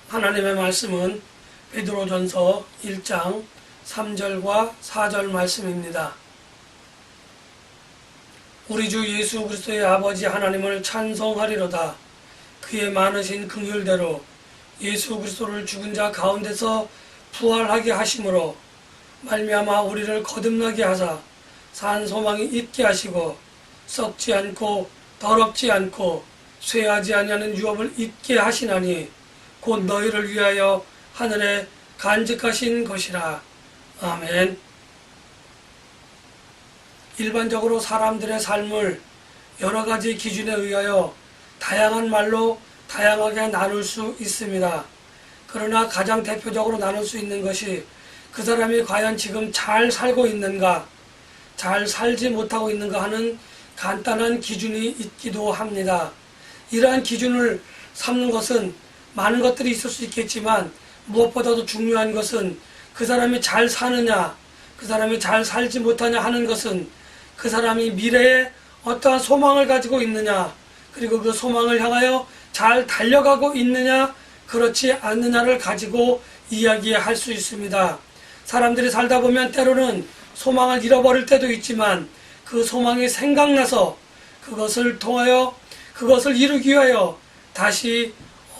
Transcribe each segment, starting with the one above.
하나님의 말씀은 베드로전서 1장 3절과 4절 말씀입니다. 우리 주 예수 그리스도의 아버지 하나님을 찬송하리로다. 그의 많으신 긍휼대로 예수 그리스도를 죽은 자 가운데서 부활하게 하심으로 말미암아 우리를 거듭나게 하사 산 소망이 있게 하시고 썩지 않고 더럽지 않고 쇠하지 아니하는 유업을 있게 하시나니 곧 너희를 위하여 하늘에 간직하신 것이라. 아멘. 일반적으로 사람들의 삶을 여러 가지 기준에 의하여 다양한 말로 다양하게 나눌 수 있습니다. 그러나 가장 대표적으로 나눌 수 있는 것이 그 사람이 과연 지금 잘 살고 있는가, 잘 살지 못하고 있는가 하는 간단한 기준이 있기도 합니다. 이러한 기준을 삼는 것은 많은 것들이 있을 수 있겠지만 무엇보다도 중요한 것은 그 사람이 잘 사느냐, 그 사람이 잘 살지 못하냐 하는 것은 그 사람이 미래에 어떠한 소망을 가지고 있느냐, 그리고 그 소망을 향하여 잘 달려가고 있느냐, 그렇지 않느냐를 가지고 이야기할 수 있습니다. 사람들이 살다 보면 때로는 소망을 잃어버릴 때도 있지만 그 소망이 생각나서 그것을 통하여 그것을 이루기 위하여 다시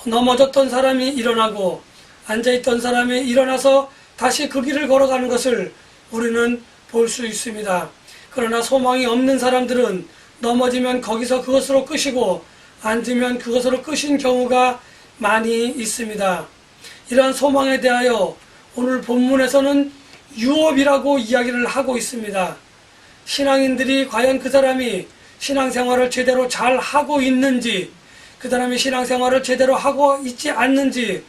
넘어졌던 사람이 일어나고 앉아있던 사람이 일어나서 다시 그 길을 걸어가는 것을 우리는 볼 수 있습니다. 그러나 소망이 없는 사람들은 넘어지면 거기서 그것으로 끝이고 앉으면 그것으로 끝인 경우가 많이 있습니다. 이러한 소망에 대하여 오늘 본문에서는 유업이라고 이야기를 하고 있습니다. 신앙인들이 과연 그 사람이 신앙생활을 제대로 잘 하고 있는지, 그 사람이 신앙생활을 제대로 하고 있지 않는지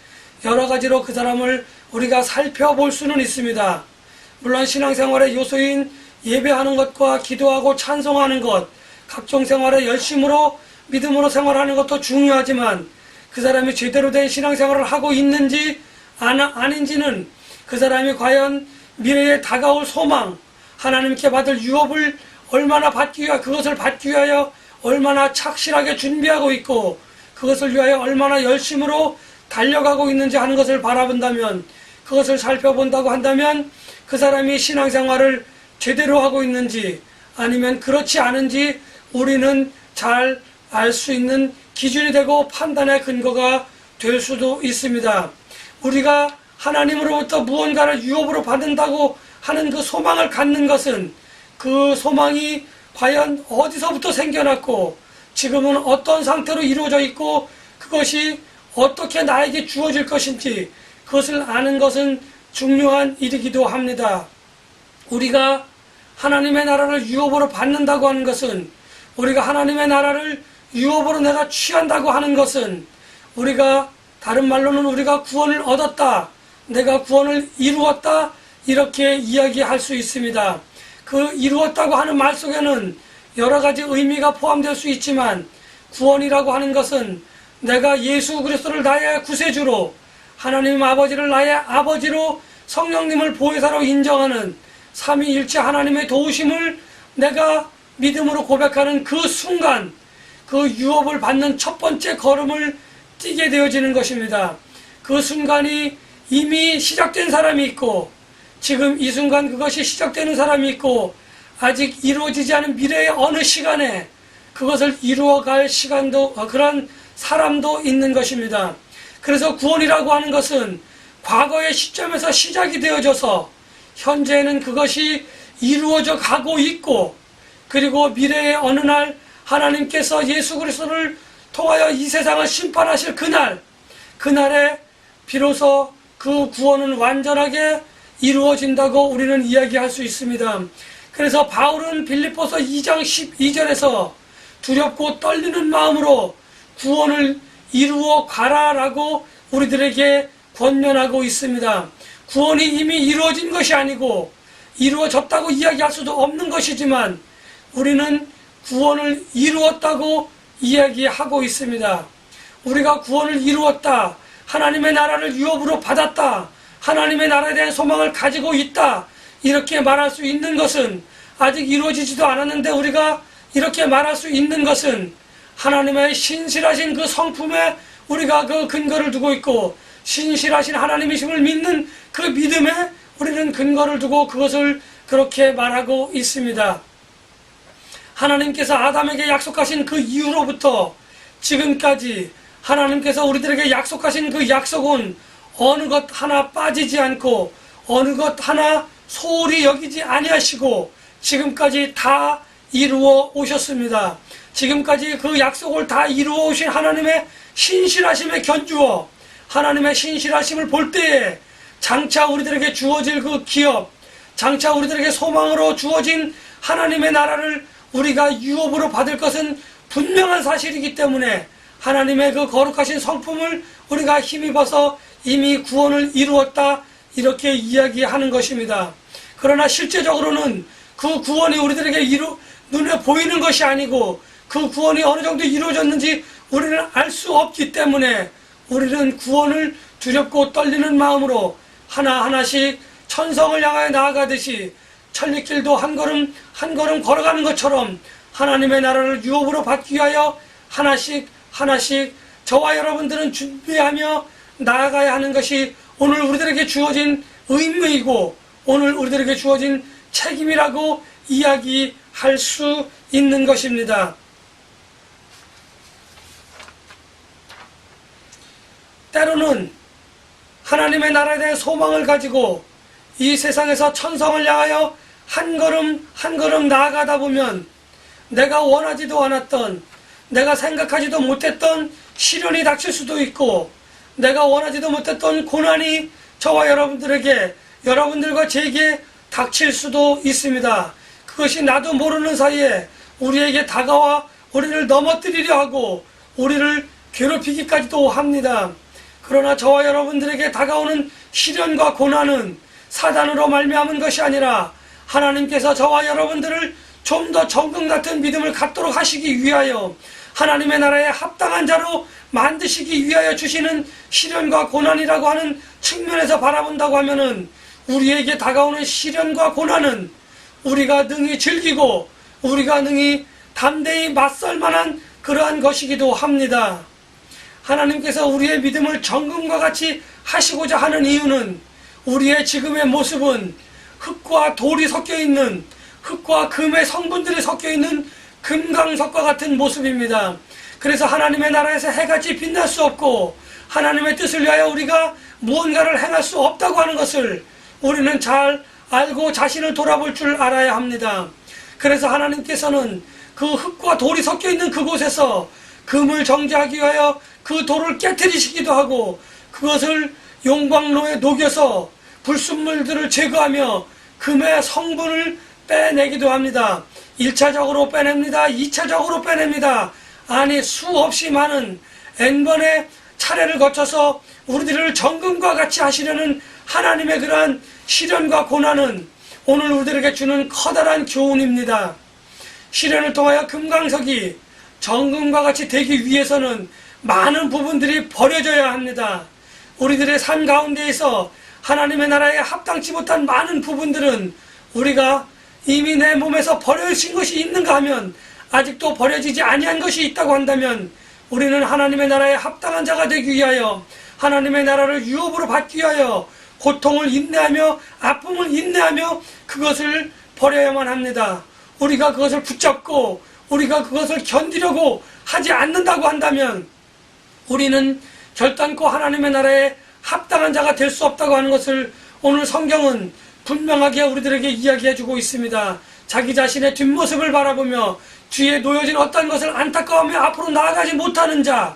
여러 가지로 그 사람을 우리가 살펴볼 수는 있습니다. 물론 신앙생활의 요소인 예배하는 것과 기도하고 찬송하는 것, 각종 생활에 열심으로 믿음으로 생활하는 것도 중요하지만 그 사람이 제대로 된 신앙생활을 하고 있는지 아닌지는 그 사람이 과연 미래에 다가올 소망, 하나님께 받을 유업을 얼마나 받기 위하여, 그것을 받기 위하여 얼마나 착실하게 준비하고 있고 그것을 위하여 얼마나 열심으로 달려가고 있는지 하는 것을 바라본다면, 그것을 살펴본다고 한다면 그 사람이 신앙생활을 제대로 하고 있는지 아니면 그렇지 않은지 우리는 잘 알 수 있는 기준이 되고 판단의 근거가 될 수도 있습니다. 우리가 하나님으로부터 무언가를 유업으로 받는다고 하는 그 소망을 갖는 것은 그 소망이 과연 어디서부터 생겨났고 지금은 어떤 상태로 이루어져 있고 그것이 어떻게 나에게 주어질 것인지 그것을 아는 것은 중요한 일이기도 합니다. 우리가 하나님의 나라를 유업으로 받는다고 하는 것은, 우리가 하나님의 나라를 유업으로 내가 취한다고 하는 것은, 우리가 다른 말로는 우리가 구원을 얻었다, 내가 구원을 이루었다, 이렇게 이야기할 수 있습니다. 그 이루었다고 하는 말 속에는 여러 가지 의미가 포함될 수 있지만 구원이라고 하는 것은 내가 예수 그리스도를 나의 구세주로, 하나님 아버지를 나의 아버지로, 성령님을 보혜사로 인정하는 삼위일체 하나님의 도우심을 내가 믿음으로 고백하는 그 순간, 그 유업을 받는 첫 번째 걸음을 뛰게 되어지는 것입니다. 그 순간이 이미 시작된 사람이 있고 지금 이 순간 그것이 시작되는 사람이 있고 아직 이루어지지 않은 미래의 어느 시간에 그것을 이루어갈 시간도, 그런 사람도 있는 것입니다. 그래서 구원이라고 하는 것은 과거의 시점에서 시작이 되어져서 현재는 그것이 이루어져 가고 있고, 그리고 미래의 어느 날 하나님께서 예수 그리스도를 통하여 이 세상을 심판하실 그날에 비로소 그 구원은 완전하게 이루어진다고 우리는 이야기할 수 있습니다. 그래서 바울은 빌립보서 2장 12절에서 두렵고 떨리는 마음으로 구원을 이루어 가라라고 우리들에게 권면하고 있습니다. 구원이 이미 이루어진 것이 아니고 이루어졌다고 이야기할 수도 없는 것이지만 우리는 구원을 이루었다고 이야기하고 있습니다. 우리가 구원을 이루었다, 하나님의 나라를 유업으로 받았다, 하나님의 나라에 대한 소망을 가지고 있다, 이렇게 말할 수 있는 것은, 아직 이루어지지도 않았는데 우리가 이렇게 말할 수 있는 것은 하나님의 신실하신 그 성품에 우리가 그 근거를 두고 있고 신실하신 하나님이심을 믿는 그 믿음에 우리는 근거를 두고 그것을 그렇게 말하고 있습니다. 하나님께서 아담에게 약속하신 그 이후로부터 지금까지 하나님께서 우리들에게 약속하신 그 약속은 어느 것 하나 빠지지 않고 어느 것 하나 소홀히 여기지 아니하시고 지금까지 다 이루어 오셨습니다. 지금까지 그 약속을 다 이루어 오신 하나님의 신실하심에 견주어 하나님의 신실하심을 볼 때에 장차 우리들에게 주어질 그 기업, 장차 우리들에게 소망으로 주어진 하나님의 나라를 우리가 유업으로 받을 것은 분명한 사실이기 때문에 하나님의 그 거룩하신 성품을 우리가 힘입어서 이미 구원을 이루었다 이렇게 이야기하는 것입니다. 그러나 실제적으로는 그 구원이 우리들에게 눈에 보이는 것이 아니고 그 구원이 어느 정도 이루어졌는지 우리는 알 수 없기 때문에 우리는 구원을 두렵고 떨리는 마음으로 하나하나씩 천성을 향하여 나아가듯이 천리길도 한 걸음 한 걸음 걸어가는 것처럼 하나님의 나라를 유업으로 받기 위하여 하나씩 저와 여러분들은 준비하며 나아가야 하는 것이 오늘 우리들에게 주어진 의무이고 오늘 우리들에게 주어진 책임이라고 이야기할 수 있는 것입니다. 때로는 하나님의 나라에 대한 소망을 가지고 이 세상에서 천성을 향하여 한 걸음 한 걸음 나아가다 보면 내가 원하지도 않았던, 내가 생각하지도 못했던 시련이 닥칠 수도 있고 내가 원하지도 못했던 고난이 저와 여러분들에게, 여러분들과 제게 닥칠 수도 있습니다. 그것이 나도 모르는 사이에 우리에게 다가와 우리를 넘어뜨리려 하고 우리를 괴롭히기까지도 합니다. 그러나 저와 여러분들에게 다가오는 시련과 고난은 사단으로 말미암은 것이 아니라 하나님께서 저와 여러분들을 좀 더 정금 같은 믿음을 갖도록 하시기 위하여 하나님의 나라에 합당한 자로 만드시기 위하여 주시는 시련과 고난이라고 하는 측면에서 바라본다고 하면은 우리에게 다가오는 시련과 고난은 우리가 능히 즐기고 우리가 능히 담대히 맞설 만한 그러한 것이기도 합니다. 하나님께서 우리의 믿음을 정금과 같이 하시고자 하는 이유는 우리의 지금의 모습은 흙과 돌이 섞여있는, 흙과 금의 성분들이 섞여있는 금강석과 같은 모습입니다. 그래서 하나님의 나라에서 해같이 빛날 수 없고 하나님의 뜻을 위하여 우리가 무언가를 행할 수 없다고 하는 것을 우리는 잘 알고 자신을 돌아볼 줄 알아야 합니다. 그래서 하나님께서는 그 흙과 돌이 섞여있는 그곳에서 금을 정제하기 위하여 그 돌을 깨뜨리시기도 하고 그것을 용광로에 녹여서 불순물들을 제거하며 금의 성분을 빼내기도 합니다. 1차적으로 빼냅니다. 2차적으로 빼냅니다. 아니 수없이 많은 N번의 차례를 거쳐서 우리들을 정금과 같이 하시려는 하나님의 그러한 시련과 고난은 오늘 우리들에게 주는 커다란 교훈입니다. 시련을 통하여 금강석이 정금과 같이 되기 위해서는 많은 부분들이 버려져야 합니다. 우리들의 삶 가운데에서 하나님의 나라에 합당치 못한 많은 부분들은 우리가 이미 내 몸에서 버려진 것이 있는가 하면 아직도 버려지지 아니한 것이 있다고 한다면 우리는 하나님의 나라에 합당한 자가 되기 위하여 하나님의 나라를 유업으로 받기 위하여 고통을 인내하며 아픔을 인내하며 그것을 버려야만 합니다. 우리가 그것을 붙잡고 우리가 그것을 견디려고 하지 않는다고 한다면 우리는 결단코 하나님의 나라에 합당한 자가 될 수 없다고 하는 것을 오늘 성경은 분명하게 우리들에게 이야기해주고 있습니다. 자기 자신의 뒷모습을 바라보며 뒤에 놓여진 어떤 것을 안타까워하며 앞으로 나아가지 못하는 자,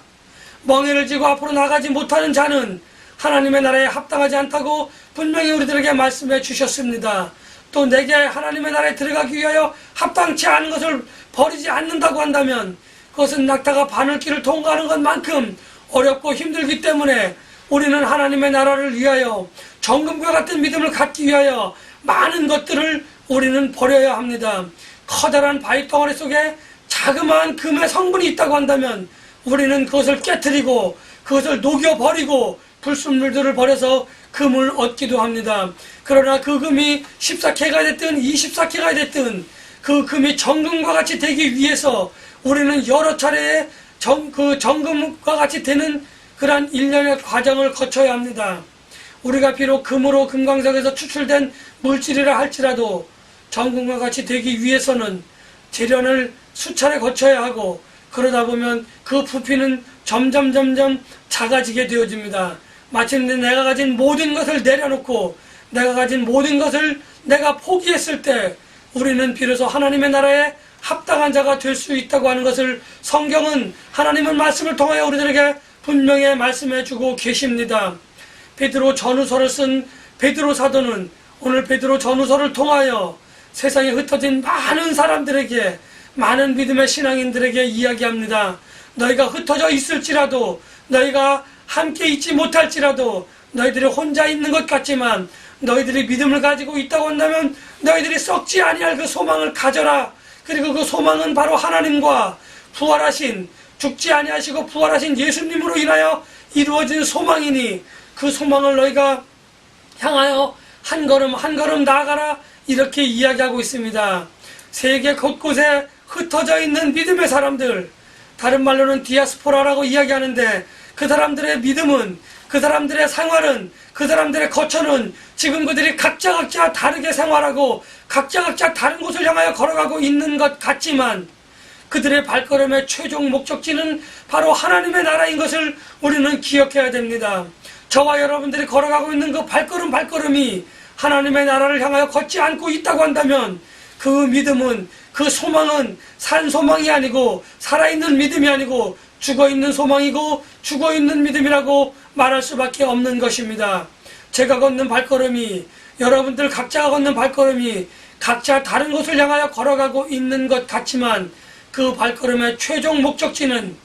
멍에를 쥐고 앞으로 나가지 못하는 자는 하나님의 나라에 합당하지 않다고 분명히 우리들에게 말씀해 주셨습니다. 또 내게 하나님의 나라에 들어가기 위하여 합당치 않은 것을 버리지 않는다고 한다면 그것은 낙타가 바늘길을 통과하는 것만큼 어렵고 힘들기 때문에 우리는 하나님의 나라를 위하여 정금과 같은 믿음을 갖기 위하여 많은 것들을 우리는 버려야 합니다. 커다란 바위덩어리 속에 자그마한 금의 성분이 있다고 한다면 우리는 그것을 깨뜨리고 그것을 녹여버리고 불순물들을 버려서 금을 얻기도 합니다. 그러나 그 금이 14K가 됐든 24K가 됐든 그 금이 정금과 같이 되기 위해서 우리는 여러 차례의 정금과 같이 되는 그러한 일련의 과정을 거쳐야 합니다. 우리가 비록 금으로 금광석에서 추출된 물질이라 할지라도 정금과 같이 되기 위해서는 재련을 수차례 거쳐야 하고, 그러다 보면 그 부피는 점점 작아지게 되어집니다. 마침내 내가 가진 모든 것을 내려놓고 내가 가진 모든 것을 내가 포기했을 때 우리는 비로소 하나님의 나라에 합당한 자가 될 수 있다고 하는 것을 성경은 하나님의 말씀을 통하여 우리들에게 분명히 말씀해 주고 계십니다. 베드로 전후서를 쓴 베드로 사도는 오늘 베드로 전후서를 통하여 세상에 흩어진 많은 사람들에게, 많은 믿음의 신앙인들에게 이야기합니다. 너희가 흩어져 있을지라도, 너희가 함께 있지 못할지라도, 너희들이 혼자 있는 것 같지만 너희들이 믿음을 가지고 있다고 한다면 너희들이 썩지 아니할 그 소망을 가져라. 그리고 그 소망은 바로 하나님과 부활하신, 죽지 아니하시고 부활하신 예수님으로 인하여 이루어진 소망이니 그 소망을 너희가 향하여 한 걸음 한 걸음 나아가라, 이렇게 이야기하고 있습니다. 세계 곳곳에 흩어져 있는 믿음의 사람들, 다른 말로는 디아스포라라고 이야기하는데, 그 사람들의 믿음은, 그 사람들의 생활은, 그 사람들의 거처는 지금 그들이 각자 다르게 생활하고 각자 다른 곳을 향하여 걸어가고 있는 것 같지만, 그들의 발걸음의 최종 목적지는 바로 하나님의 나라인 것을 우리는 기억해야 됩니다. 저와 여러분들이 걸어가고 있는 그 발걸음이 하나님의 나라를 향하여 걷지 않고 있다고 한다면 그 믿음은, 그 소망은 산 소망이 아니고 살아있는 믿음이 아니고 죽어있는 소망이고 죽어있는 믿음이라고 말할 수밖에 없는 것입니다. 제가 걷는 발걸음이, 여러분들 각자가 걷는 발걸음이 각자 다른 곳을 향하여 걸어가고 있는 것 같지만 그 발걸음의 최종 목적지는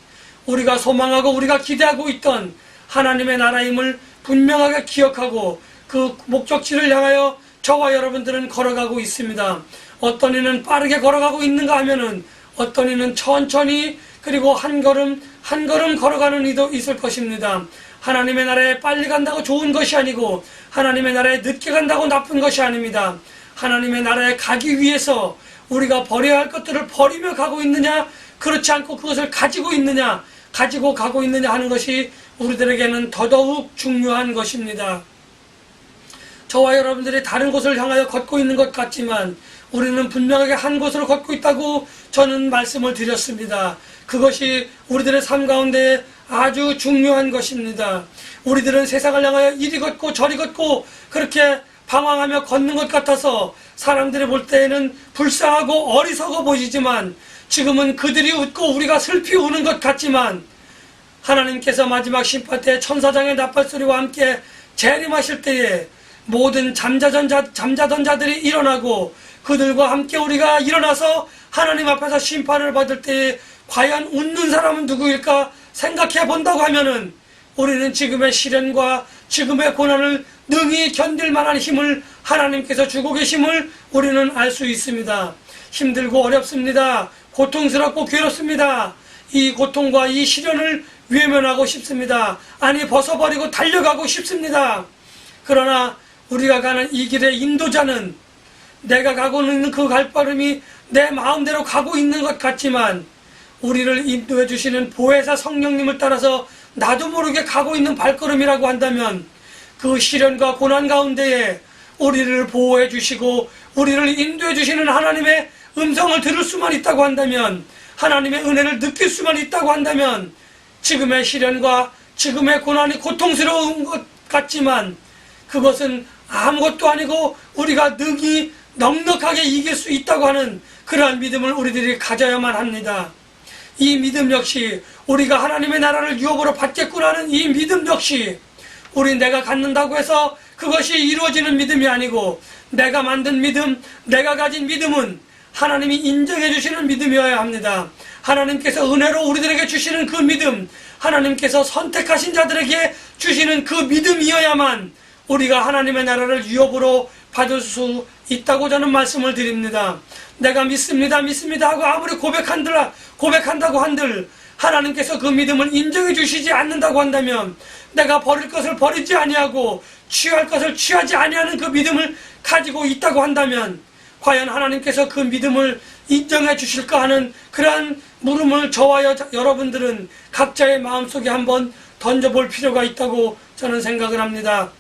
우리가 소망하고 우리가 기대하고 있던 하나님의 나라임을 분명하게 기억하고 그 목적지를 향하여 저와 여러분들은 걸어가고 있습니다. 어떤 이는 빠르게 걸어가고 있는가 하면은 어떤 이는 천천히, 그리고 한 걸음 한 걸음 걸어가는 이도 있을 것입니다. 하나님의 나라에 빨리 간다고 좋은 것이 아니고 하나님의 나라에 늦게 간다고 나쁜 것이 아닙니다. 하나님의 나라에 가기 위해서 우리가 버려야 할 것들을 버리며 가고 있느냐, 그렇지 않고 그것을 가지고 있느냐, 가지고 가고 있느냐 하는 것이 우리들에게는 더더욱 중요한 것입니다. 저와 여러분들이 다른 곳을 향하여 걷고 있는 것 같지만 우리는 분명하게 한 곳으로 걷고 있다고 저는 말씀을 드렸습니다. 그것이 우리들의 삶 가운데 아주 중요한 것입니다. 우리들은 세상을 향하여 이리 걷고 저리 걷고 그렇게 방황하며 걷는 것 같아서 사람들이 볼 때에는 불쌍하고 어리석어 보이지만, 지금은 그들이 웃고 우리가 슬피 우는 것 같지만, 하나님께서 마지막 심판 때 천사장의 나팔소리와 함께 재림하실 때에 모든 잠자던 자들이 일어나고 그들과 함께 우리가 일어나서 하나님 앞에서 심판을 받을 때에 과연 웃는 사람은 누구일까 생각해 본다고 하면은 우리는 지금의 시련과 지금의 고난을 능히 견딜 만한 힘을 하나님께서 주고 계심을 우리는 알 수 있습니다. 힘들고 어렵습니다. 고통스럽고 괴롭습니다. 이 고통과 이 시련을 외면하고 싶습니다. 아니, 벗어버리고 달려가고 싶습니다. 그러나 우리가 가는 이 길의 인도자는 내가 가고 있는 그 발걸음이 내 마음대로 가고 있는 것 같지만 우리를 인도해 주시는 보혜사 성령님을 따라서 나도 모르게 가고 있는 발걸음이라고 한다면 그 시련과 고난 가운데에 우리를 보호해 주시고 우리를 인도해 주시는 하나님의 음성을 들을 수만 있다고 한다면, 하나님의 은혜를 느낄 수만 있다고 한다면 지금의 시련과 지금의 고난이 고통스러운 것 같지만 그것은 아무것도 아니고 우리가 능히 넉넉하게 이길 수 있다고 하는 그러한 믿음을 우리들이 가져야만 합니다. 이 믿음 역시 우리가 하나님의 나라를 유업으로 받겠구나 하는 이 믿음 역시 우리 내가 갖는다고 해서 그것이 이루어지는 믿음이 아니고, 내가 만든 믿음, 내가 가진 믿음은 하나님이 인정해 주시는 믿음이어야 합니다. 하나님께서 은혜로 우리들에게 주시는 그 믿음, 하나님께서 선택하신 자들에게 주시는 그 믿음이어야만 우리가 하나님의 나라를 유업으로 받을 수 있다고 저는 말씀을 드립니다. 내가 믿습니다 하고 아무리 고백한다고 한들 하나님께서 그 믿음을 인정해 주시지 않는다고 한다면, 내가 버릴 것을 버리지 아니하고 취할 것을 취하지 아니하는 그 믿음을 가지고 있다고 한다면 과연 하나님께서 그 믿음을 인정해 주실까 하는 그러한 물음을 저와 여러분들은 각자의 마음속에 한번 던져볼 필요가 있다고 저는 생각을 합니다.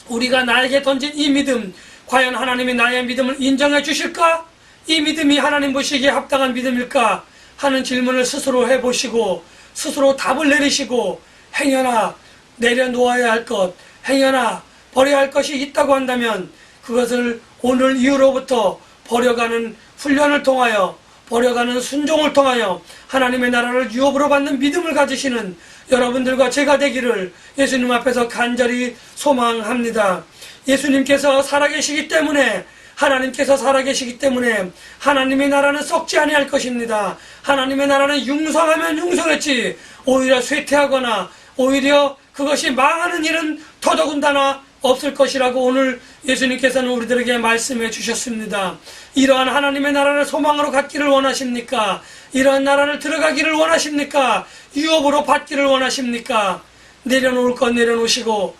우리가 나에게 던진 이 믿음, 과연 하나님이 나의 믿음을 인정해 주실까? 이 믿음이 하나님 보시기에 합당한 믿음일까? 하는 질문을 스스로 해보시고 스스로 답을 내리시고 행여나 내려놓아야 할 것, 행여나 버려야 할 것이 있다고 한다면 그것을 오늘 이후로부터 버려가는 훈련을 통하여, 버려가는 순종을 통하여 하나님의 나라를 유업으로 받는 믿음을 가지시는 여러분들과 제가 되기를 예수님 앞에서 간절히 소망합니다. 예수님께서 살아계시기 때문에, 하나님께서 살아계시기 때문에 하나님의 나라는 썩지 아니할 것입니다. 하나님의 나라는 융성하면 융성했지 오히려 쇠퇴하거나 오히려 그것이 망하는 일은 더더군다나 없을 것이라고 오늘 예수님께서는 우리들에게 말씀해 주셨습니다. 이러한 하나님의 나라를 소망으로 갖기를 원하십니까? 이러한 나라를 들어가기를 원하십니까? 유업으로 받기를 원하십니까? 내려놓을 것 내려놓으시고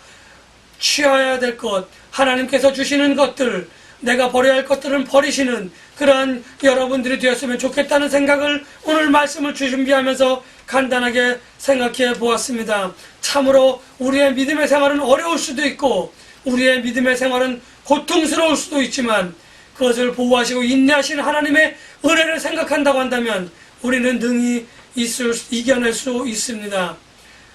취해야 될 것, 하나님께서 주시는 것들, 내가 버려야 할 것들은 버리시는 그러한 여러분들이 되었으면 좋겠다는 생각을 오늘 말씀을 준비하면서 간단하게 생각해 보았습니다. 참으로 우리의 믿음의 생활은 어려울 수도 있고 우리의 믿음의 생활은 고통스러울 수도 있지만 그것을 보호하시고 인내하시는 하나님의 은혜를 생각한다고 한다면 우리는 능히 이겨낼 수 있습니다.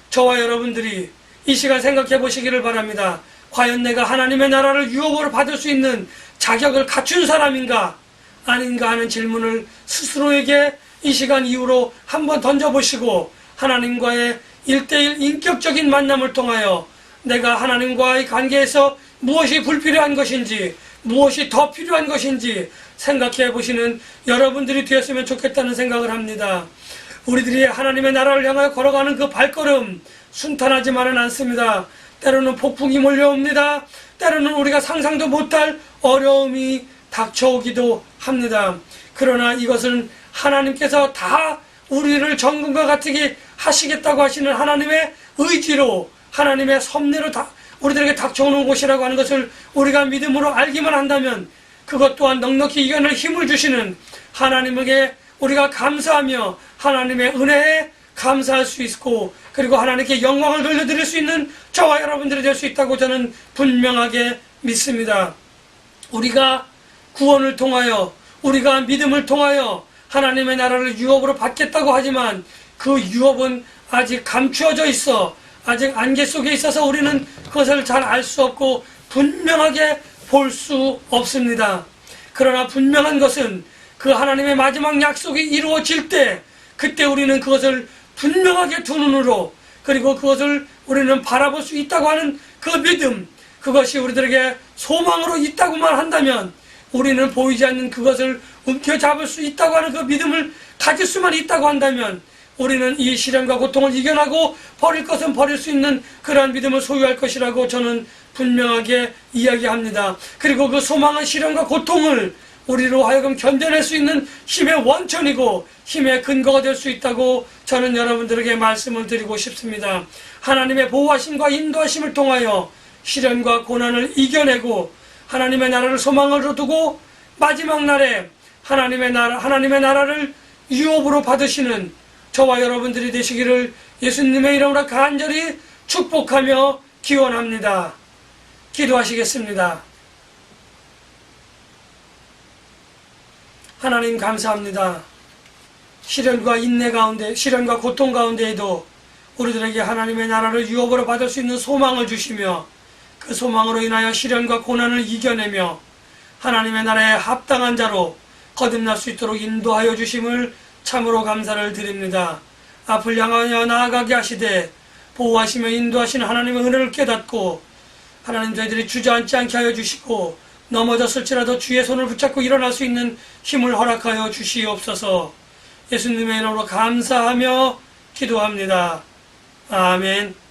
저와 여러분들이 이 시간 생각해 보시기를 바랍니다. 과연 내가 하나님의 나라를 유업으로 받을 수 있는 자격을 갖춘 사람인가 아닌가 하는 질문을 스스로에게 이 시간 이후로 한번 던져보시고 하나님과의 1:1 인격적인 만남을 통하여 내가 하나님과의 관계에서 무엇이 불필요한 것인지 무엇이 더 필요한 것인지 생각해 보시는 여러분들이 되었으면 좋겠다는 생각을 합니다. 우리들이 하나님의 나라를 향하여 걸어가는 그 발걸음 순탄하지만은 않습니다. 때로는 폭풍이 몰려옵니다. 때로는 우리가 상상도 못할 어려움이 닥쳐오기도 합니다. 그러나 이것은 하나님께서 다 우리를 정금과 같게 하시겠다고 하시는 하나님의 의지로, 하나님의 섭리로 다 우리들에게 닥쳐오는 곳이라고 하는 것을 우리가 믿음으로 알기만 한다면 그것 또한 넉넉히 이겨낼 힘을 주시는 하나님에게 우리가 감사하며 하나님의 은혜에 감사할 수 있고 그리고 하나님께 영광을 돌려드릴 수 있는 저와 여러분들이 될 수 있다고 저는 분명하게 믿습니다. 우리가 구원을 통하여, 우리가 믿음을 통하여 하나님의 나라를 유업으로 받겠다고 하지만 그 유업은 아직 감추어져 있어, 아직 안개 속에 있어서 우리는 그것을 잘 알 수 없고 분명하게 볼 수 없습니다. 그러나 분명한 것은 그 하나님의 마지막 약속이 이루어질 때 그때 우리는 그것을 분명하게 두 눈으로 그리고 그것을 우리는 바라볼 수 있다고 하는 그 믿음, 그것이 우리들에게 소망으로 있다고만 한다면 우리는 보이지 않는 그것을 움켜잡을 수 있다고 하는 그 믿음을 가질 수만 있다고 한다면 우리는 이 시련과 고통을 이겨나고 버릴 것은 버릴 수 있는 그러한 믿음을 소유할 것이라고 저는 분명하게 이야기합니다. 그리고 그 소망은 시련과 고통을 우리로 하여금 견뎌낼 수 있는 힘의 원천이고 힘의 근거가 될 수 있다고 저는 여러분들에게 말씀을 드리고 싶습니다. 하나님의 보호하심과 인도하심을 통하여 시련과 고난을 이겨내고 하나님의 나라를 소망으로 두고 마지막 날에 하나님의 나라를 유업으로 받으시는 저와 여러분들이 되시기를 예수님의 이름으로 간절히 축복하며 기원합니다. 기도하시겠습니다. 하나님 감사합니다. 시련과 인내 가운데, 시련과 고통 가운데에도 우리들에게 하나님의 나라를 유업으로 받을 수 있는 소망을 주시며 그 소망으로 인하여 시련과 고난을 이겨내며 하나님의 나라에 합당한 자로 거듭날 수 있도록 인도하여 주심을 참으로 감사를 드립니다. 앞을 향하여 나아가게 하시되 보호하시며 인도하시는 하나님의 은혜를 깨닫고 하나님 저희들이 주저앉지 않게 하여 주시고 넘어졌을지라도 주의 손을 붙잡고 일어날 수 있는 힘을 허락하여 주시옵소서. 예수님의 이름으로 감사하며 기도합니다. 아멘.